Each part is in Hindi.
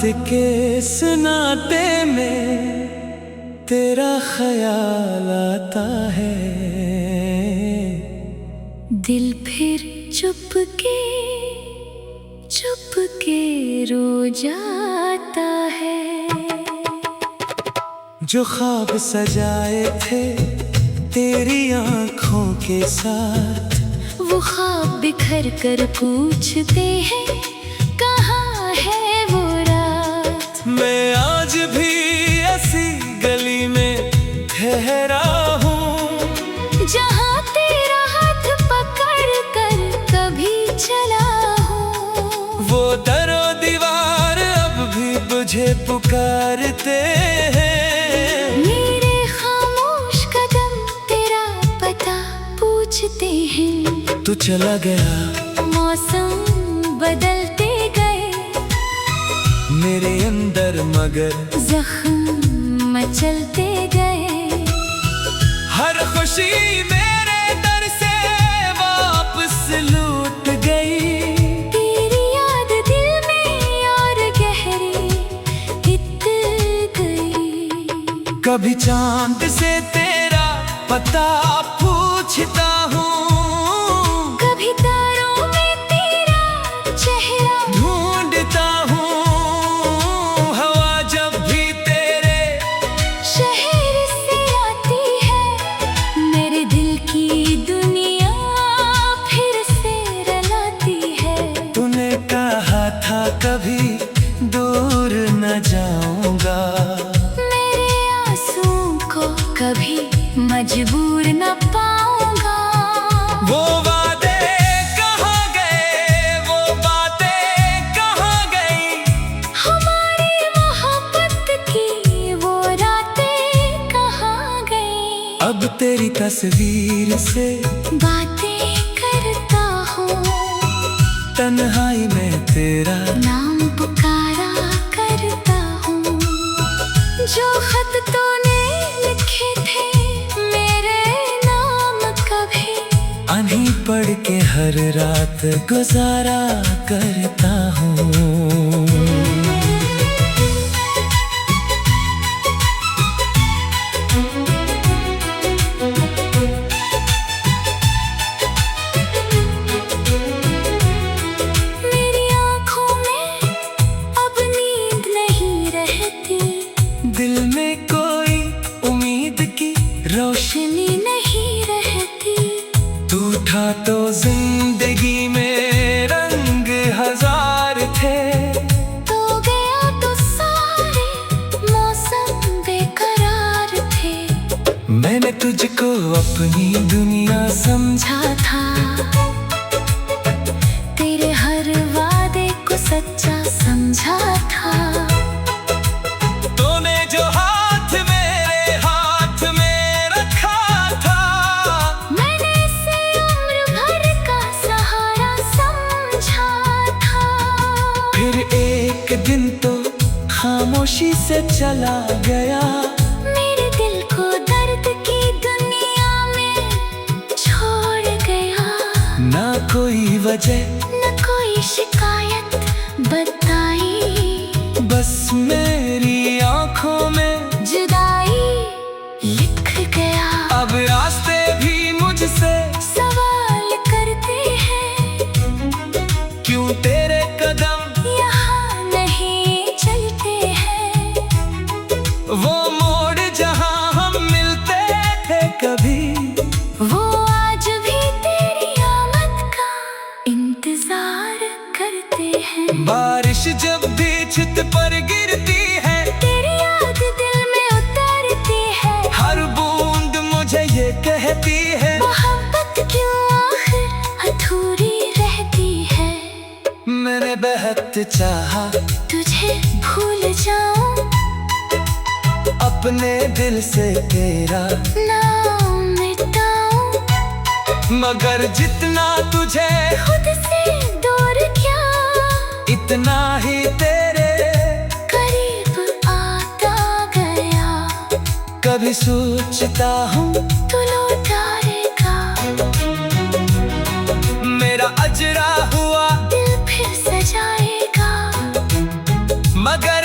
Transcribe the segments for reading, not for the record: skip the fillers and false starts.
के सुनाते में तेरा ख्याल आता है। दिल फिर चुप के रो जाता है। जो ख्वाब सजाए थे तेरी आँखों के साथ, वो ख्वाब बिखर कर पूछते हैं कहाँ है वो रात। मैं आज भी ऐसी गली में ठहरा हूँ जहाँ तेरा हाथ पकड़ कर कभी चला हूँ। वो दरो दीवार अब भी मुझे पुकारते हैं। मेरे खामोश कदम तेरा पता पूछते हैं। तू चला गया, मौसम बदलते गए, मेरे अंदर मगर जख्म मचलते गए। हर खुशी मेरे दर से वापस लौट गई। तेरी याद दिल में और गहरी बित गई। कभी चांद से तेरा पता पूछता हूँ, कभी तारों में तेरा चेहरा ढूंढता हूँ। हवा जब भी तेरे शहर से आती है, मेरे दिल की दुनिया फिर से रलाती है। तूने कहा था कभी दूर न जाऊंगा, मेरे आंसू को कभी मजबूर न पाऊंगा। वो वादे कहाँ गए, वो बातें कहाँ गई, हमारी मोहब्बत की वो रातें कहाँ गई। अब तेरी तस्वीर से बातें करता हूँ, तन्हाई में तेरा नाम पुकारा करता हूँ। जो खत तूने लिखे थे मेरे नाम, कभी अन्हीं पढ़ के हर रात गुजारा करता हूँ। मेरी आँखों में अब नींद नहीं रहती, दिल में कोई उम्मीद की रोशनी रोशनी नहीं रहती। तू था तो जिंदगी में रंग हजार थे। तो गया तो सारे मौसम बेकरार थे। मैंने तुझको अपनी दुनिया समझा, समझा था तेरे हर वादे को सच्चा समझा था। तूने जो हाथ मेरे हाथ में रखा था, मैंने इसे उम्र भर का सहारा समझा था। फिर एक दिन तो खामोशी से चला गया। मेरे दिल को दर्द की दुनिया में छोड़ गया। ना कोई वजह न कोई शिकायत बताई, बस मेरी आंखों में जुदाई लिख गया। अब रास्ते भी मुझसे सवाल करते हैं, क्यों तेरे कदम यहाँ नहीं चलते हैं। वो मोड़ जहां हम मिलते थे कभी, वो आज भी तेरी आमद का इंतजार करते हैं। बारिश जब भी छत पर गिरती है, तेरी याद दिल में उतरती है। हर बूंद मुझे ये कहती है, मोहब्बत क्यों आखिर अधूरी रहती है। मैंने बेहद चाहा तुझे भूल जाऊं, अपने दिल से तेरा नाम मिटाऊं, मगर जितना तुझे खुद से दूर क्या इतना ही तेरे करीब आता गया। कभी सोचता हूँ तू लौटाएगा, मेरा अजरा हुआ दिल फिर सजाएगा। मगर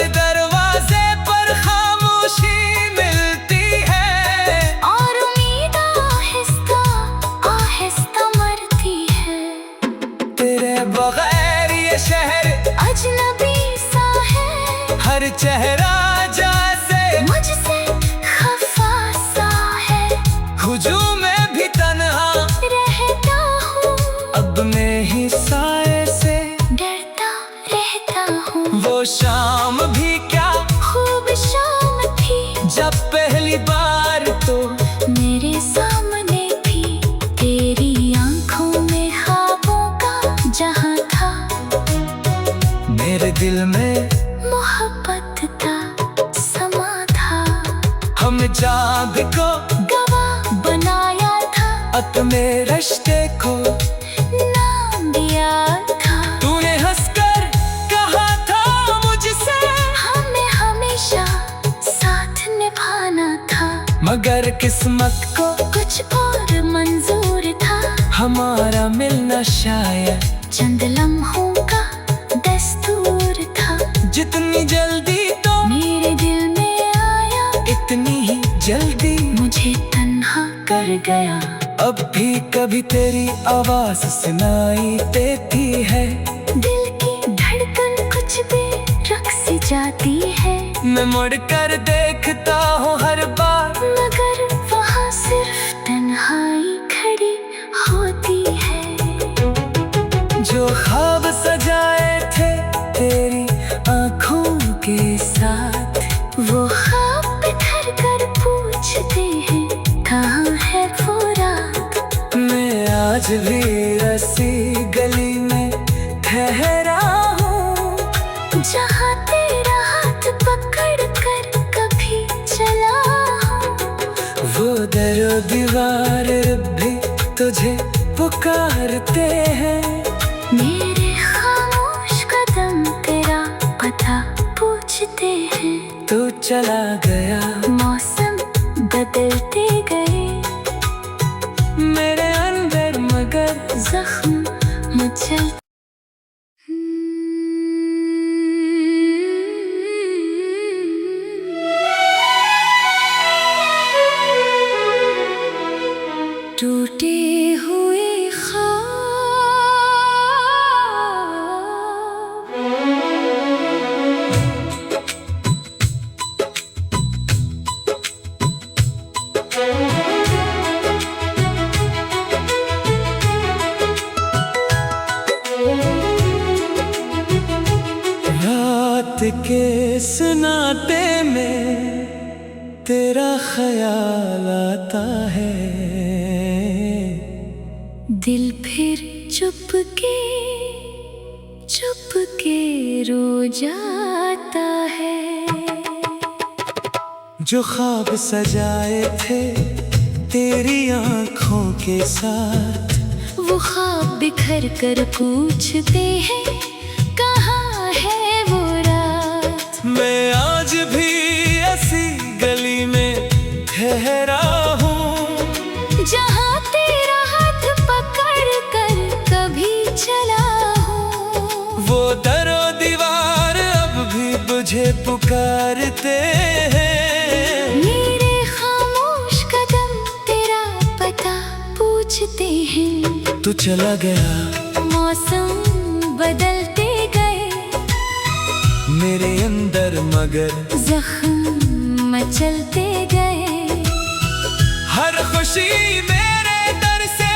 शहर अजनबी सा है, हर चेहरा जैसे मुझसे खफा सा है। हुजूम में भी तन्हा रहता हूँ, अब मैं ही साए से डरता रहता हूँ। वो शाम भी क्या खूब शाम थी, जब पहली बार तो मेरे सामने भी तेरी आंखों में ख्वाबों का जहां था। मेरे दिल में मोहब्बत का समा था, हम जाग को गवाह बनाया था, अपने रिश्ते को नाम दिया था। तूने हंसकर कहा था मुझसे हमें हमेशा साथ निभाना था, मगर किस्मत को कुछ और मंजूर था। हमारा मिलना शायद चंद लम्हों का दस्तूर था, जितनी जल्दी तो मेरे दिल में आया, इतनी ही जल्दी मुझे तन्हा कर गया। अब भी कभी तेरी आवाज सुनाई देती है, दिल की धड़कन कुछ भी रक़्स जाती है, मैं मुड़ कर देखता हूँ हर बार, मगर वहाँ सिर्फ तन्हाई खड़ी होती है। जो ख्वाब सजाए थे तेरी आँखों के साथ, वो ख्वाब बिखर कर पूछते हैं कहाँ है वो रात। मैं आज भी रसी गली में ठहरा हूँ, जहाँ तेरा हाथ पकड़ कर कभी चला हूँ। वो दरो दीवार भी तुझे पुकारते हैं, मेरे खामोश कदम तेरा पता पूछते हैं। तू चला गया मौसम बदलते गए, मेरे अंदर मगर जख्म मचल। टूटे हुए रात के सुनाते में तेरा ख्याल आता है, दिल फिर चुप के रो जाता है। जो ख्वाब सजाए थे तेरी आँखों के साथ, वो ख्वाब बिखर कर पूछते हैं कहाँ है वो रात। मैं आज भी ऐसी गली में ठहरा हूँ, जहाँ तेरा हाथ पकड़ कर कभी चला हूँ। वो दरो दीवार अब भी मुझे पुकारते हैं, मेरे खामोश कदम तेरा पता पूछते हैं। तू चला गया मौसम बदलते गए, मेरे अंदर मगर जख्म मचलते गए। हर खुशी मेरे दर से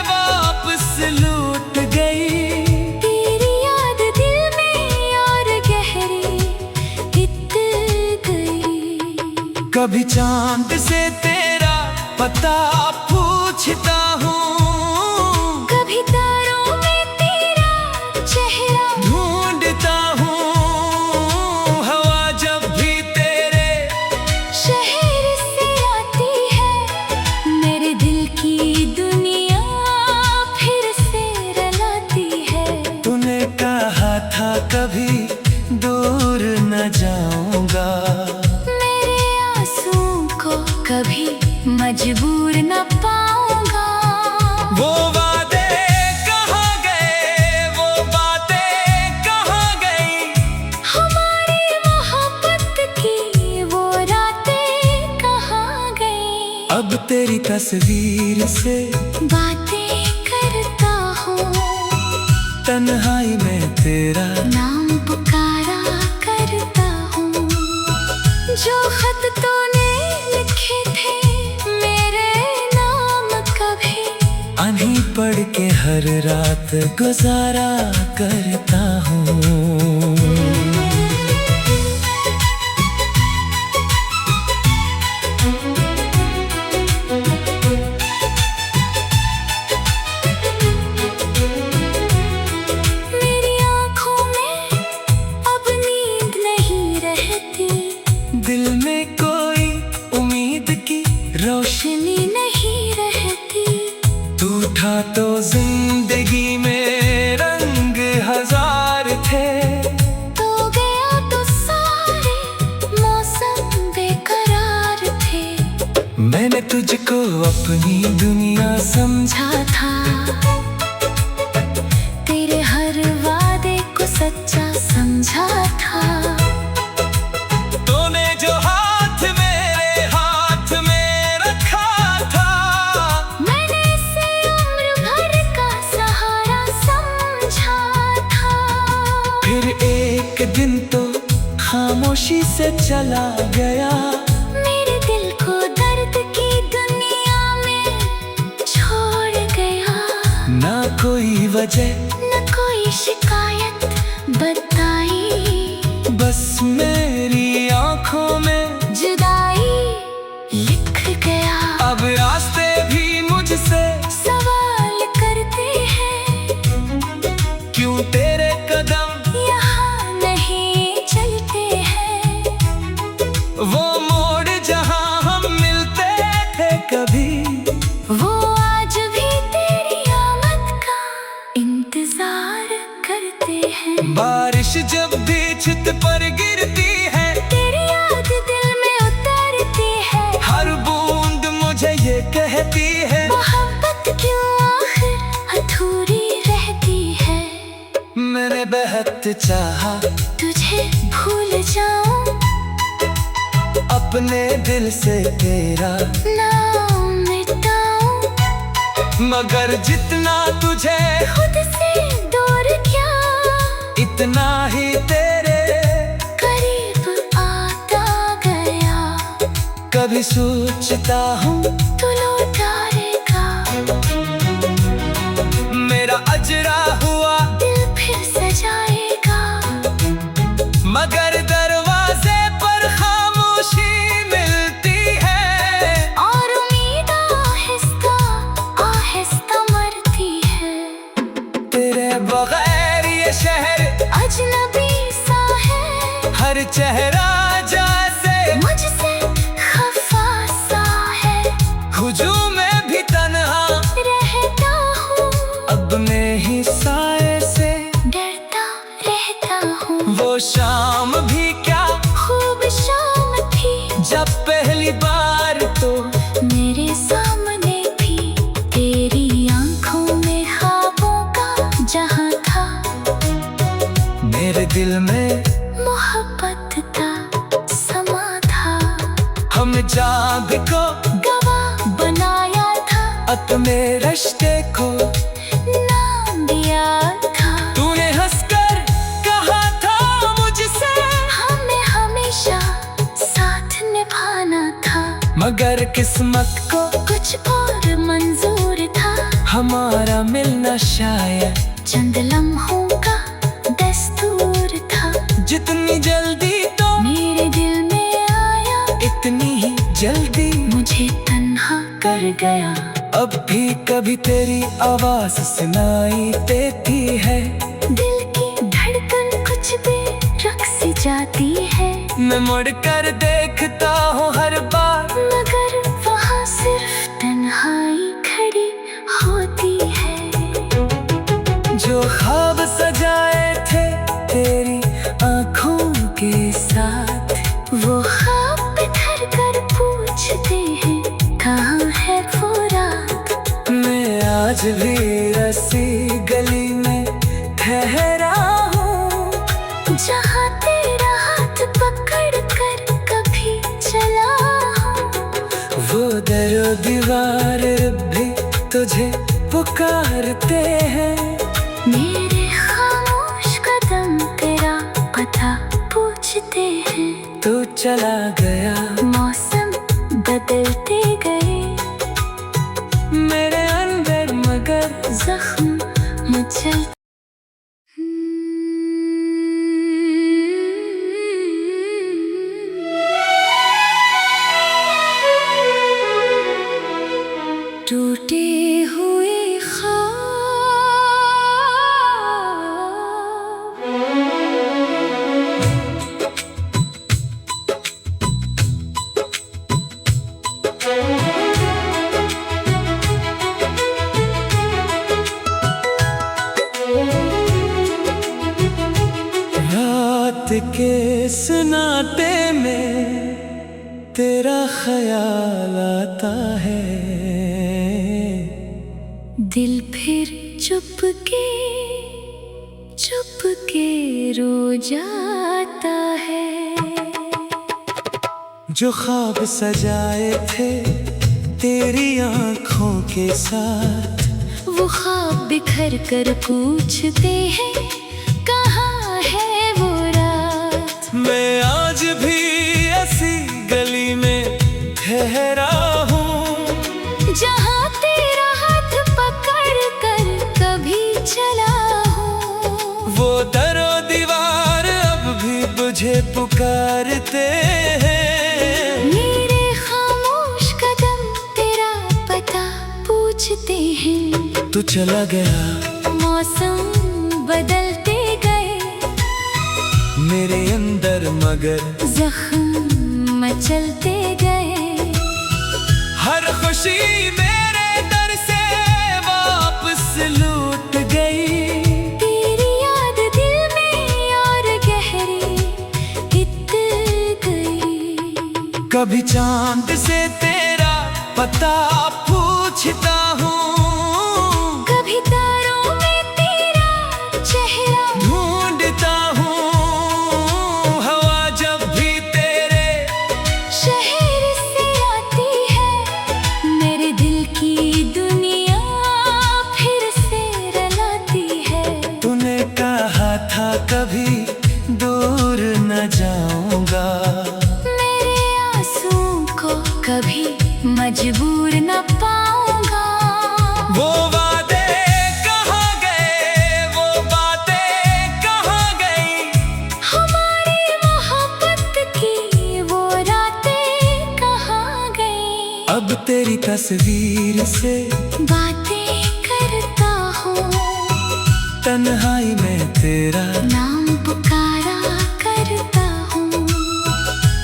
वापस लूट गई, तेरी याद दिल में और गहरी हित गई। कभी चांद से तेरा पता पूछता हूँ, कभी तारों में तेरा चेहरा ढूंढता हूँ। हवा जब भी तेरे शहर से आती है, मेरे दिल की दुनिया फिर से रलाती है। तूने कहा था कभी दूर न जाऊंगा, मेरे आंसू को कभी मजबूर न पाऊंगा। वो वादे कहाँ गए, वो बातें कहाँ गई, हमारी मोहब्बत की वो रातें कहाँ गई। अब तेरी तस्वीर से बातें करता हूँ, तन्हाई में तेरा नाम पुकारा करता हूँ। जो खत तूने लिखे थे मेरे नाम कभी, आन्ही पढ़ के हर रात गुजारा करता हूँ। दिल में कोई उम्मीद की रोशनी नहीं रहती। तू था तो जिंदगी में रंग हजार थे। तो गया तो सारे मौसम बेकरार थे। मैंने तुझको अपनी दुनिया समझा था तेरे हर वादे को सच्चा समझा था। फिर एक दिन तो खामोशी से चला गया। मेरे दिल को दर्द की दुनिया में छोड़ गया। ना कोई वजह न कोई शिकायत बताई, बस मेरी आंखों में जुदाई लिख गया। अब रास्ते भी मुझसे सवाल करते हैं, क्यों तेरे कदम वो मोड़ जहां हम मिलते थे कभी। वो आज भी तेरी आमद का इंतजार करते हैं। बारिश जब भी छत पर गिरती है, तेरी याद दिल में उतरती है। हर बूंद मुझे ये कहती है, मोहब्बत क्यों आखिर अधूरी रहती है। मैंने बेहद चाहा तुझे भूल जाऊं, अपने दिल से तेरा नाम मिटाऊं, मगर जितना तुझे खुद से दूर क्या, इतना ही तेरे करीब आता गया। कभी सोचता हूँ तू लौटाएगा, मेरा अजरा हुआ दिल फिर सजाएगा। मगर दरवाजे पर खामोशी मिलती है, और उम्मीद आहिस्ता आहिस्ता मरती है। तेरे बगैर ये शहर अजनबी सा है, हर चेहरा जैसे मुझसे खफा सा है। हुजूम में भी तन्हा रहता हूँ, अब मैं ही साए से डरता रहता हूँ। वो शाम भी क्या खूब शाम थी, जब पहली बार तो मेरे सामने थी। तेरी आंखों में ख्वाबों का जहां था। मेरे दिल में मोहब्बत का समा था। हम जाब को गवाह बनाया था, अपने रिश्ते को नाम दिया था। तूने हंसकर कहा था मुझसे, हमें हमेशा साथ निभाना था। मगर किस्मत को कुछ और मंजूर था। हमारा मिलना शायद चंद लम्हों का दस्तूर था। जितनी जल्दी तो मेरे दिल में आया, इतनी ही जल्दी मुझे तन्हा कर गया। अब भी कभी तेरी आवाज सुनाई देती है। दिल की धड़कन कुछ बेरक़्स जाती है। मैं मुड़ कर देखता हूँ हर बार, मगर वहाँ सिर्फ तन्हाई खड़ी होती है। जो ख्वाब सजाए थे तेरी आंखों के साथ, वो ख्वाब बिखर कर पूछते हैं कहाँ है वो रात। मैं आज भी रसी गली में ठहरा हूँ, जहाँ तेरा हाथ पकड़ कर कभी चला हूँ। वो दरो दीवार भी तुझे पुकारते हैं। मेरे चला गया। मौसम बदलते गए, मेरे अंदर मगर जख्म मचल। टूटे हुए रात के सन्नाटे में तेरा ख्याल आता है। दिल फिर चुपके रो जाता है। जो ख्वाब सजाए थे तेरी आंखों के साथ, वो ख्वाब बिखर कर पूछते हैं कहाँ है वो रात। मैं आज भी ऐसी गली में ठहरा हूँ जहाँ तेरा हाथ पकड़ कर कभी चला हूँ। वो दरो दीवार अब भी मुझे पुकारते हैं। मेरे खामोश कदम तेरा पता पूछते हैं। तू चला गया, मौसम बदलते गए, मेरे अंदर मगर जख्म मचलते गए। हर खुशी मेरे दर से वापस लूट गई। तेरी याद दिल में और गहरी इत गई। कभी चांद से तेरा पता पूछता हूँ, कभी तारों में तेरा चेहरा ढूंढता हूँ। हवा जब भी तेरे शहर से आती है, मेरे दिल की दुनिया फिर से रलाती है। तूने कहा था कभी दूर न जाऊंगा, मेरे आंसू को कभी मजबूर न पाऊंगा। वो वादे कहाँ गए, वो बातें कहाँ गई। हमारी मोहब्बत की वो रातें कहाँ गई। अब तेरी तस्वीर से बातें करता हूँ, तन्हाई में तेरा नाम पुकारा करता हूँ।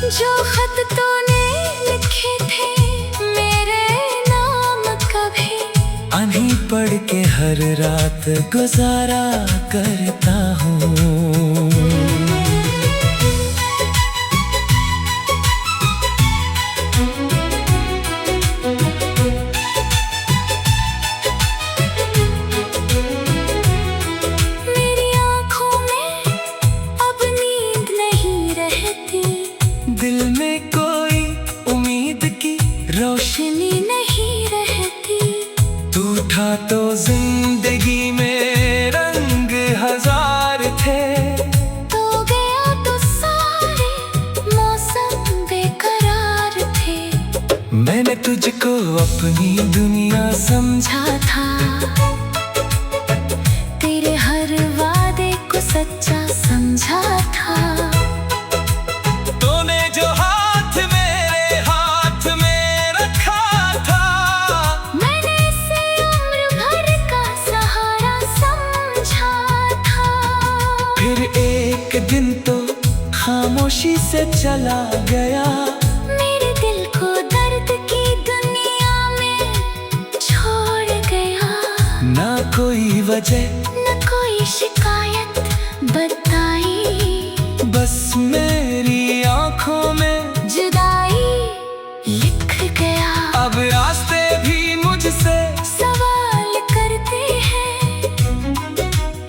जो खत तूने लिखे थे मेरे नाम, कभी आन्ही पढ़ के हर रात गुजारा करता हूँ। मेरी आँखों में अब नींद नहीं रहती, दिल में कोई उम्मीद की रोशनी रोशनी नहीं रहती। तू था तो जिंदगी में रंग हजार थे। तो गया तो सारे मौसम बेकरार थे। मैंने तुझको अपनी दुनिया समझा, समझा था तेरे हर वादे को सच्चा समझा था। तूने जो हाथ मेरे हाथ में रखा था, मैंने इसे उम्र भर का सहारा समझा था। फिर एक दिन तो खामोशी से चला गया। मेरे दिल को दर्द की दुनिया में छोड़ गया। ना कोई वजह न कोई शिकायत बताई, बस मेरी आंखों में जुदाई लिख गया। अब रास्ते भी मुझसे सवाल करते हैं,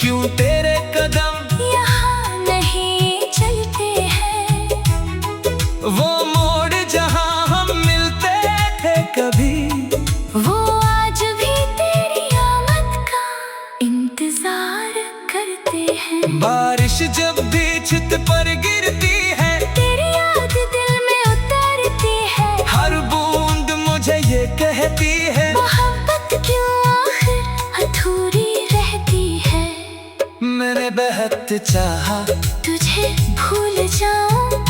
क्यों तेरे कदम यहाँ नहीं चलते हैं। वो मोड़ जहां हम मिलते थे कभी, वो आज भी तेरी आमद का इंतजार करते हैं। बारिश जब भी छत पर गिरती है, तेरी याद दिल चाहा तुझे भूल जाऊं,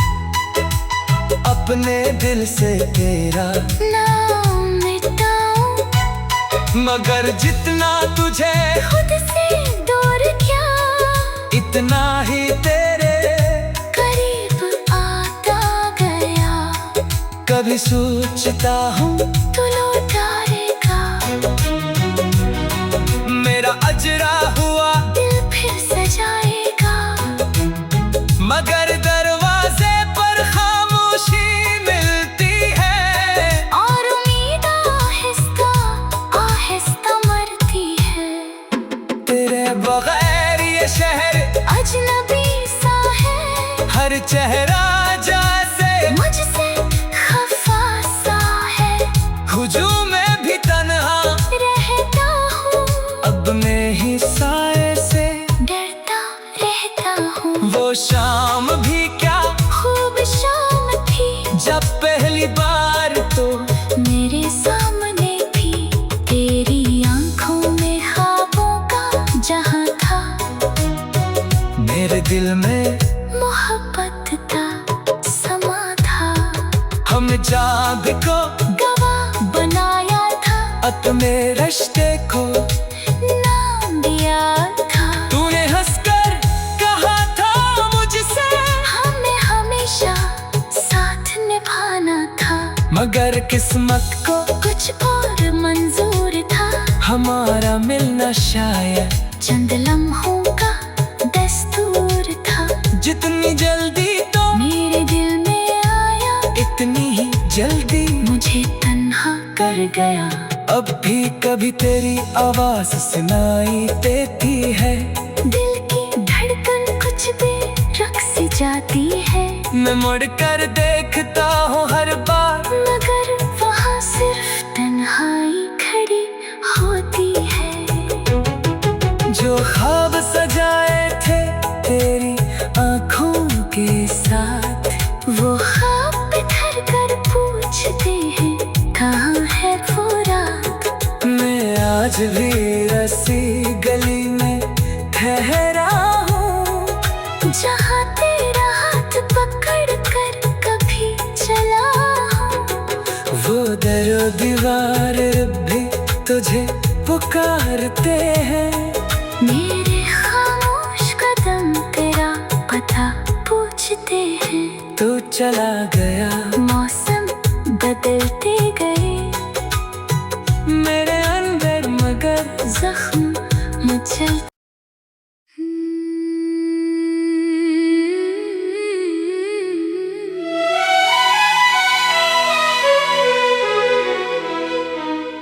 अपने दिल से तेरा नाम मिटाऊं, मगर जितना तुझे खुद से दूर क्या, इतना ही तेरे करीब आता गया। कभी सोचता हूँ तू लौटाएगा, मेरा अजरा हुआ दिल फिर सजाएगा, मगर दरवाजे पर खामोशी मिलती है, और उम्मीद आहिस्ता आहिस्ता मरती है। तेरे बगैर ये शहर अजनबी सा है, हर चेहरा जैसे मुझसे खफा सा है, हुजूम में भी तन्हा रहता हूँ, अब मैं ही साए से डरता रहता हूँ। वो शाम भी क्या खूब शाम थी, जब पहली बार तो मेरे सामने भी तेरी आंखों में ख्वाबों का जहां था, मेरे दिल में मोहब्बत का समा था। हमने जाग को गवाह बनाया था, अपने रिश्ते को नाम दिया था, तूने हंसकर कहा था मुझसे हमें हमेशा साथ निभाना था, मगर किस्मत को कुछ और मंजूर था। हमारा मिलना शायद चंद लम्हों का दस्तूर था, जितनी जल्दी तो मेरे दिल में आया, इतनी ही जल्दी मुझे तन्हा कर गया। अब भी कभी तेरी आवाज सुनाई देती है, दिल की धड़कन कुछ बेरक़्स जाती है, मैं मुड़ कर देखता हूँ हर बार, मगर वहाँ सिर्फ तन्हाई खड़ी होती है। जो ख्वाब सजाए थे तेरी आंखों के साथ, वो ख्वाब बिखर कर पूछते हैं कहाँ है वो रात। मैं आज भी रसी गली में ठहरा हूँ, जहाँ तेरा हाथ पकड़ कर कभी चला हूँ, वो दर दीवार भी तुझे पुकारते हैं, मेरे खामोश कदम तेरा पता पूछते हैं। तू चला गया मौसम बदलते गए, मेरे अंदर मगर जख्म मचल।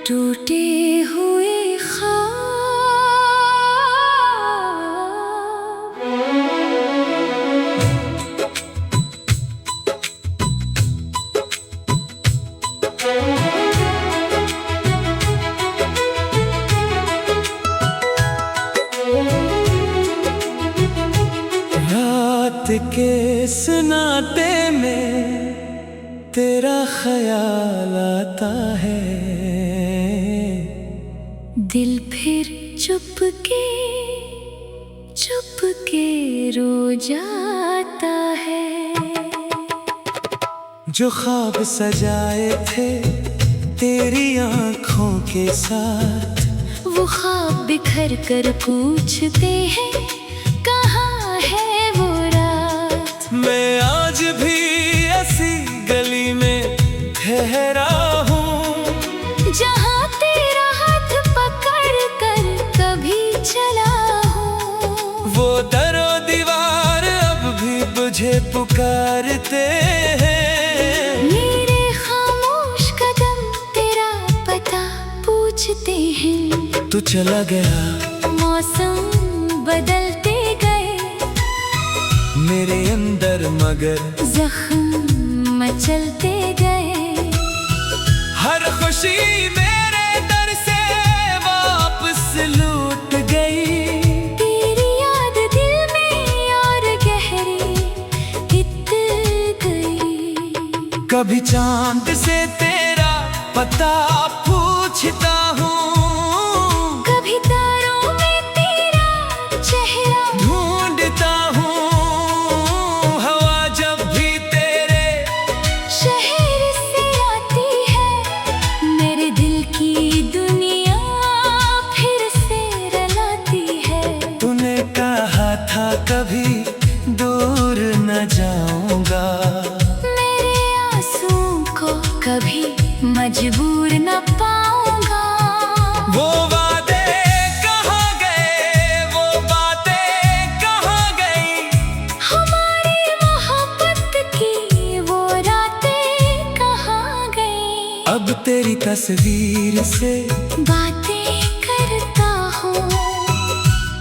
टूटे हुए ख्वाब, रात के सुनाते में तेरा ख्याल आता है, दिल फिर चुपके चुपके रो जाता है। जो ख्वाब सजाए थे तेरी आंखों के साथ, वो ख्वाब बिखर कर पूछते हैं कहाँ है वो रात। मैं आज भी ऐसी गली में ठहरा हूँ, जहाँ तेरा हाथ पकड़ कर कभी चला हूँ, वो दरो दीवार अब भी मुझे पुकारते हैं, मेरे खामोश कदम तेरा पता पूछते हैं। तू चला गया मौसम बदलते गए, मेरे अंदर मगर जख्म मचलते गए, हर खुशी मेरे दर से वापस लूट गई, तेरी याद दिल में और गहरी हित गई। कभी चांद से तेरा पता पूछता हूँ, कभी तारों में तेरा चेहरा ढूंढता था कभी दूर न जाऊंगा। मेरे आंसू को कभी मजबूर न पाऊंगा। वो वादे कहाँ गए, वो बातें कहाँ गई, हमारी मोहब्बत की वो रातें कहाँ गई। अब तेरी तस्वीर से बातें करता हूँ,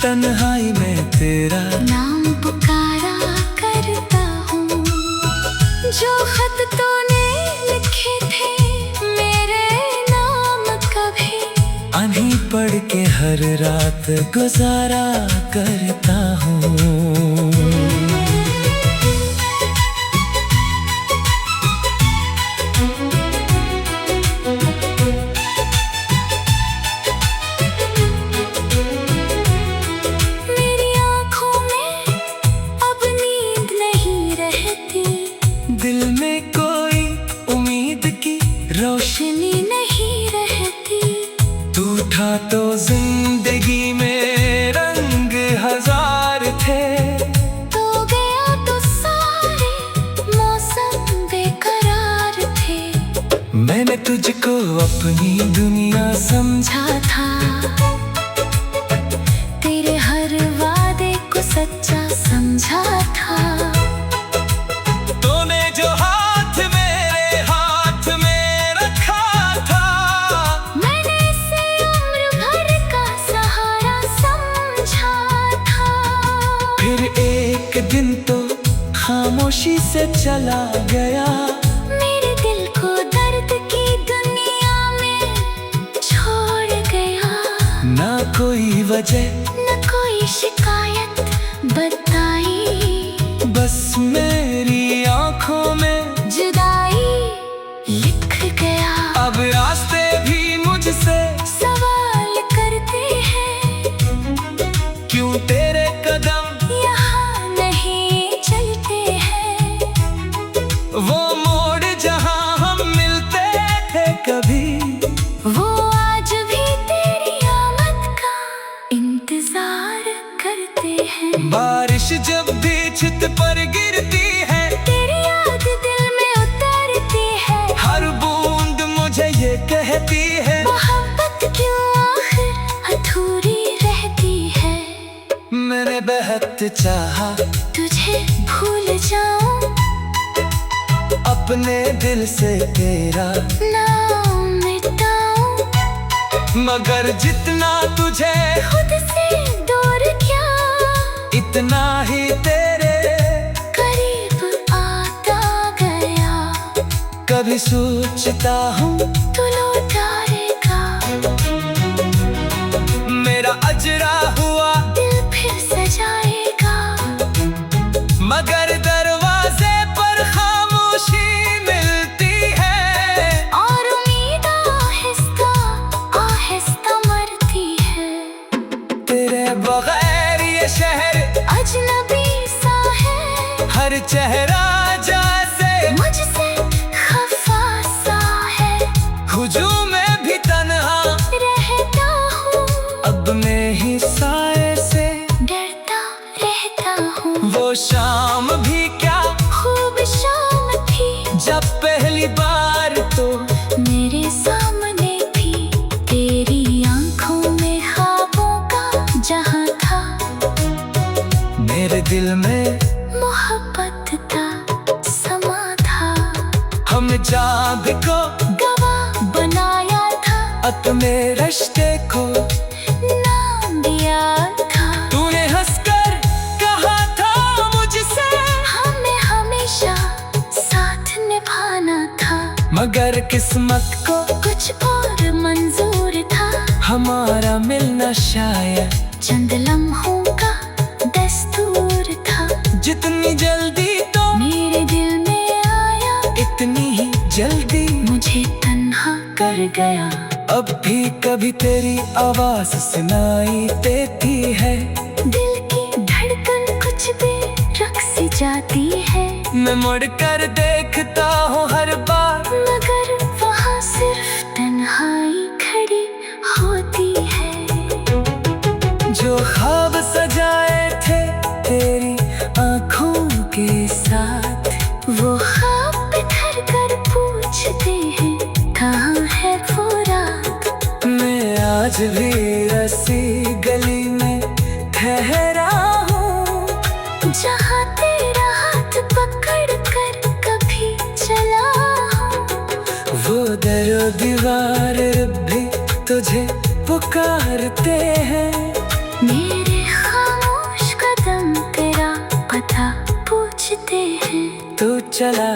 तन्हाई में तेरा नाम पुकारा करता हूँ। जो खत तूने लिखे थे मेरे नाम कभी, आन्ही पढ़ के हर रात गुजारा करता हूँ। मेरी आँखों में अब नींद नहीं रहती, दिल में कोई उम्मीद की रोशनी रोशनी नहीं रहती। तू था तो जिंदगी में रंग हजार थे, तो गया तो सारे मौसम बेकरार थे। मैंने तुझको अपनी दुनिया समझा। समझा था तेरे हर वादे को सच्चा समझा था। तूने जो हाथ मेरे हाथ में रखा था, मैंने इसे उम्र भर का सहारा समझा था। फिर एक दिन तो खामोशी से चला गया। मेरे दिल को दर्द की दुनिया में छोड़ गया। ना कोई वजह न कोई शिकायत बताई, बस मेरी आंखों में जुदाई लिख गया। अब रास्ते भी मुझसे सवाल करते हैं, क्यों तेरे कदम यहाँ नहीं चलते हैं। वो मोड़ जहां हम मिलते थे कभी, वो आज भी तेरी आमद का इंतजार करते हैं। बारिश जब भी छत पर गिरती है, तेरी याद दिल में उतरती है। हर बूंद मुझे ये कहती है, मोहब्बत क्यों आखिर अधूरी रहती है। मैंने बेहद चाहा तुझे भूल जाऊं, अपने दिल से तेरा नाम मिटाऊं। मगर जितना तुझे खुद से दूर क्या, इतना ही तेरे करीब आता गया। कभी सोचता हूँ तू लौटाएगा, मेरा अजरा हुआ दिल फिर सजाएगा। मगर दरवाजे पर खामोशी मिलती है, और उम्मीद आहिस्ता आहिस्ता मरती है। तेरे बगैर ये शहर अजनबी सा है, हर चेहरा जैसे मुझसे खफा सा है। हुजूम में भी तन्हा रहता हूँ, अब मैं ही साए से डरता रहता हूँ। वो शाम भी क्या खूब शाम थी, जब पहली बार तो मेरे सामने थी। तेरी आंखों में ख्वाबों का जहां था। मेरे दिल में मोहब्बत का समा था। हम जाब को गवाह बनाया था, अपने रिश्ते को नाम दिया था। तूने हंसकर कहा था मुझसे, हमें हमेशा साथ निभाना था। मगर किस्मत को कुछ और मंजूर था। हमारा मिलना शायद चंद लम्हों का दस्तूर था। जितनी जल्दी तो मेरे दिल में आया, इतनी ही जल्दी मुझे तन्हा कर गया। अब भी कभी तेरी आवाज सुनाई देती है, दिल की धड़कन कुछ बेरक़्स जाती है। मैं मुड़ कर देखता हूँ हर बार, मगर वहाँ सिर्फ तन्हाई खड़ी होती है। जो ख्वाब सजाए थे ठहरा हूँ। जहाँ तेरा हाथ पकड़ कर कभी चला हूँ। वो दरो दीवार भी तुझे पुकारते हैं। मेरे खामोश कदम तेरा पता पूछते हैं। तू चला